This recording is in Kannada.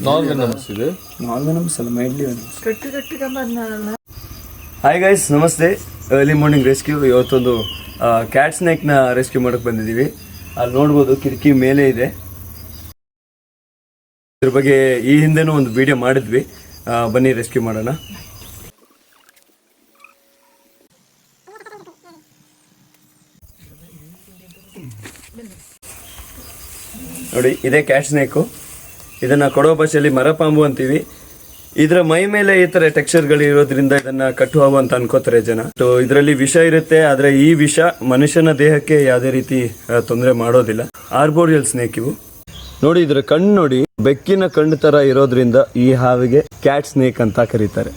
ನಾನ್ ವೆನಮಸ್ ಇದೆ. ನಾನ್ ವೆನಮಸ್ ಅಲ್ಲ, ಮೈಲ್ಡ್ಲಿ ವೆನಮಸ್. ಹಾಯ್ ಗೈಸ್, ನಮಸ್ತೆ. Early morning rescue. ಇವತ್ತೊಂದು ಕ್ಯಾಟ್ ಸ್ನೇಕ್ನ ರೆಸ್ಕ್ಯೂ ಮಾಡೋಕ್ಕೆ ಬಂದಿದ್ದೀವಿ. ಅಲ್ಲಿ ನೋಡ್ಬೋದು, ಕಿಟಕಿ ಮೇಲೆ ಇದೆ. ಇದ್ರ ಬಗ್ಗೆ ಈ ಹಿಂದೆನೂ ಒಂದು ವಿಡಿಯೋ ಮಾಡಿದ್ವಿ. ಬನ್ನಿ ರೆಸ್ಕ್ಯೂ ಮಾಡೋಣ. ನೋಡಿ, ಇದೇ ಕ್ಯಾಟ್ ಸ್ನೇಕು. ಇದನ್ನು ಕೊಡೋ ಭಾಷೆಯಲ್ಲಿ ಮರಪಾಂಬು ಅಂತೀವಿ. ಇದರ ಮೈ ಮೇಲೆ ಈ ಥರ ಟೆಕ್ಸ್ಚರ್ಗಳು ಇರೋದ್ರಿಂದ ಇದನ್ನ ಕಟ್ಟು ಹಾವು ಅಂತ ಅನ್ಕೋತಾರೆ ಜನ. ಇದರಲ್ಲಿ ವಿಷ ಇರುತ್ತೆ, ಆದರೆ ಈ ವಿಷ ಮನುಷ್ಯನ ದೇಹಕ್ಕೆ ಯಾವುದೇ ರೀತಿ ತೊಂದರೆ ಮಾಡೋದಿಲ್ಲ. ಆರ್ಬೋರಿಯಲ್ ಸ್ನೇಕ್ ಇವು. ನೋಡಿ, ಇದರ ಕಣ್ಣು ನೋಡಿ, ಬೆಕ್ಕಿನ ಕಣ್ಣು ತರ ಇರೋದ್ರಿಂದ ಈ ಹಾವಿಗೆ ಕ್ಯಾಟ್ ಸ್ನೇಕ್ ಅಂತ ಕರೀತಾರೆ.